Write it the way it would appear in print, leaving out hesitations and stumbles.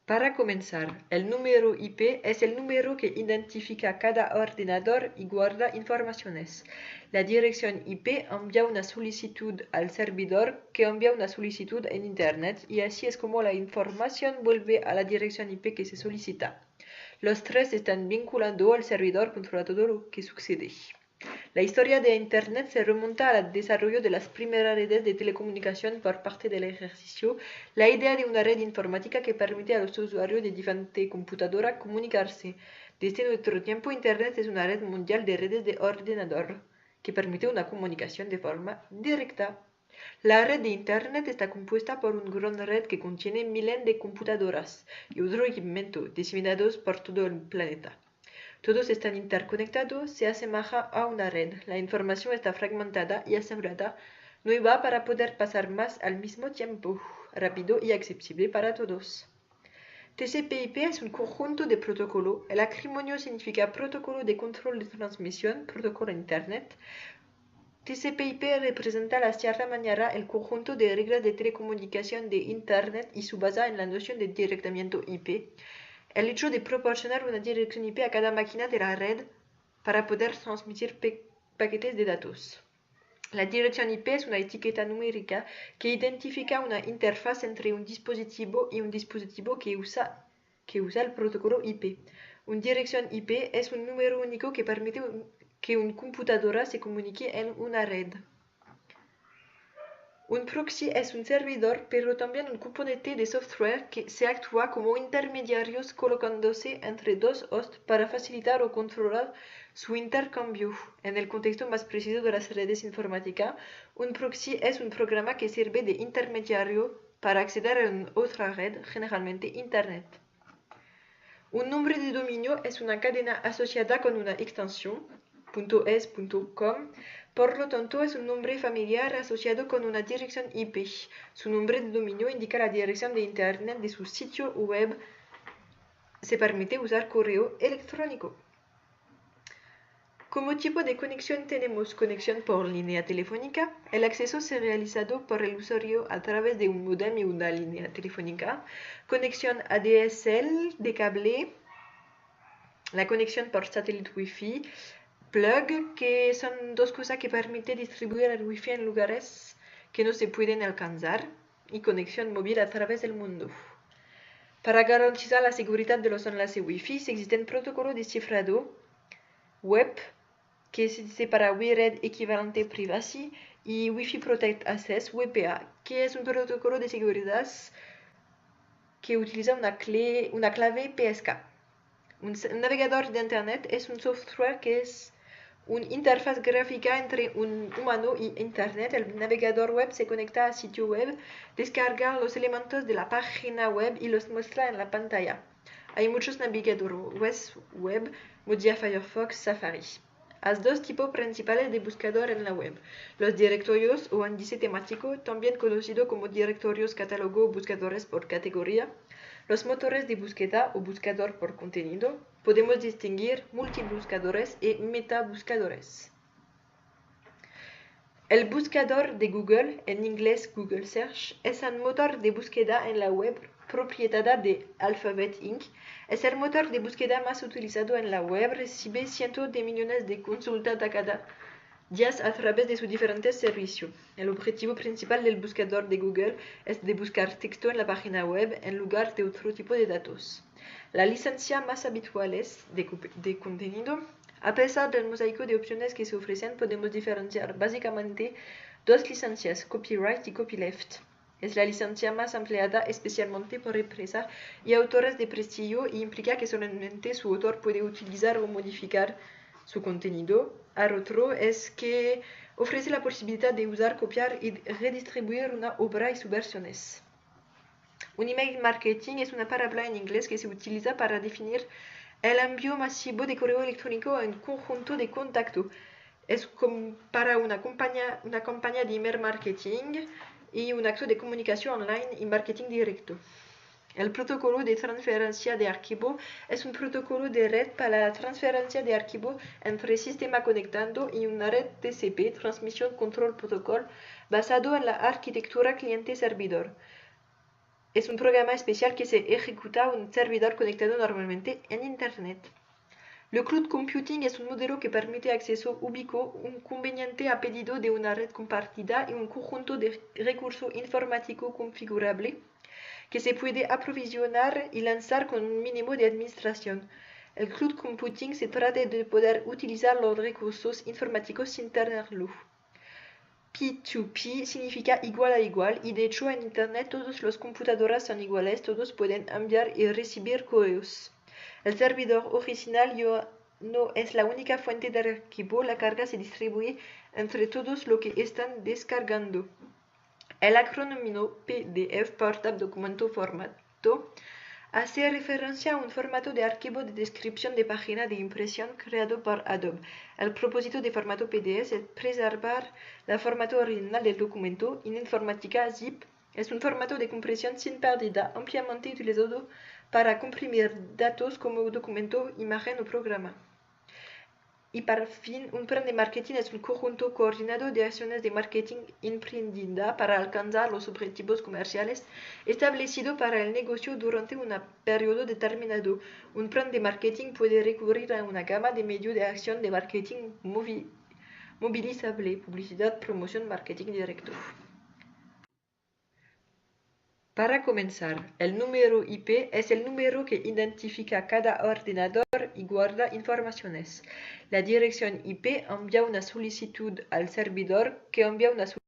Para comenzar, el número IP es el número que identifica cada ordenador y guarda informaciones. La dirección IP envía una solicitud al servidor que envía una solicitud en Internet y así es como la información vuelve a la dirección IP que se solicita. Los tres están vinculando al servidor contra todo lo que sucede. La historia de Internet se remonta al desarrollo de las primeras redes de telecomunicación por parte del ejercicio, la idea de una red informática que permite a los usuarios de diferentes computadoras comunicarse. Desde nuestro tiempo, Internet es una red mundial de redes de ordenador que permite una comunicación de forma directa. La red de Internet está compuesta por una gran red que contiene miles de computadoras y otro equipamiento diseminados por todo el planeta. Todos están interconectados, se asemeja a una red. La información está fragmentada y asemblada nueva para poder pasar más al mismo tiempo, rápido y accesible para todos. TCP/IP es un conjunto de protocolo. El acrónimo significa Protocolo de Control de Transmisión, Protocolo Internet. TCP/IP representa de cierta manera el conjunto de reglas de telecomunicación de Internet y se basa en la noción de directamiento IP. El hecho de proporcionar una dirección IP a cada máquina de la red para poder transmitir paquetes de datos. La dirección IP es una etiqueta numérica que identifica una interfaz entre un dispositivo y un dispositivo que usa el protocolo IP. Una dirección IP es un número único que permite que una computadora se comunique en una red. Un proxy es un servidor, pero también un componente de software que se actúa como intermediarios colocándose entre dos hosts para facilitar o controlar su intercambio. En el contexto más preciso de las redes informáticas, un proxy es un programa que sirve de intermediario para acceder a otra red, generalmente Internet. Un nombre de dominio es una cadena asociada con una extensión, .es, .com. Por lo tanto, es un nombre familiar asociado con una dirección IP. Su nombre de dominio indica la dirección de Internet de su sitio web. Se permite usar correo electrónico. Como tipo de conexión tenemos conexión por línea telefónica. El acceso es realizado por el usuario a través de un modem y una línea telefónica. Conexión ADSL de cable. La conexión por satélite Wi-Fi. Plug, que son dos cosas que permiten distribuir el Wi-Fi en lugares que no se pueden alcanzar, y conexión móvil a través del mundo. Para garantizar la seguridad de los enlaces Wi-Fi, existen protocolos de cifrado web, que se dice para WiRed equivalente privacy, y Wi-Fi Protect Access, WPA, que es un protocolo de seguridad que utiliza una clave PSK. Un navegador de Internet es un software que es una interfaz gráfica entre un humano y Internet. El navegador web se conecta al sitio web, descarga los elementos de la página web y los muestra en la pantalla. Hay muchos navegadores web, Mozilla Firefox, Safari. Hay dos tipos principales de buscador en la web: los directorios o índice temático, también conocido como directorios, catálogo o buscadores por categoría. Los motores de búsqueda o buscador por contenido. Podemos distinguir multibuscadores y metabuscadores. El buscador de Google, en inglés Google Search, es un motor de búsqueda en la web propiedad de Alphabet Inc. Es el motor de búsqueda más utilizado en la web, recibe cientos de millones de consultas cada día a través de sus diferentes servicios. El objetivo principal del buscador de Google es de buscar texto en la página web en lugar de otro tipo de datos. La licencia más habitual es de contenido. A pesar del mosaico de opciones que se ofrecen, podemos diferenciar básicamente dos licencias, copyright y copyleft. Es la licencia más empleada especialmente por empresas y autores de prestigio y implica que solamente su autor puede utilizar o modificar su contenido. El otro es que ofrece la posibilidad de usar, copiar y redistribuir una obra y sus versiones. Un email marketing es una palabra en inglés que se utiliza para definir el envío masivo de correo electrónico en conjunto de contacto. Es como para una campaña de email marketing y un acto de comunicación online y marketing directo. El protocolo de transferencia de archivo es un protocolo de red para la transferencia de archivo entre sistema conectado y una red TCP, Transmission Control Protocol, basado en la arquitectura cliente-servidor. es un programa especial que se ejecuta en un servidor conectado normalmente en Internet. Le cloud computing es un modelo que permite acceso ubicuo, un conveniente a pedido de una red compartida y un conjunto de recursos informáticos configurable que se puede aprovisionar y lanzar con un mínimo de administración. El cloud computing se trata de poder utilizar los recursos informáticos sin tenerlo. P2P significa igual a igual y de hecho en Internet todas las computadoras son iguales, todos pueden enviar y recibir correos. El servidor original no es la única fuente de archivo, la carga se distribuye entre todos los que están descargando. El acrónimo PDF, Portable Documento Formato, hace referencia a un formato de archivo de descripción de página de impresión creado por Adobe. El propósito de formato PDF es preservar el formato original del documento. En informática, ZIP es un formato de compresión sin pérdida, ampliamente utilizado para comprimir datos como documento, imagen o programa. Y para fin, un plan de marketing es un conjunto coordinado de acciones de marketing emprendida para alcanzar los objetivos comerciales establecidos para el negocio durante un periodo determinado. Un plan de marketing puede recurrir a una gama de medios de acción de marketing movilizable, publicidad, promoción, marketing directo. Para comenzar, el número IP es el número que identifica cada ordenador y guarda informaciones. La dirección IP envía una solicitud al servidor que envía una solicitud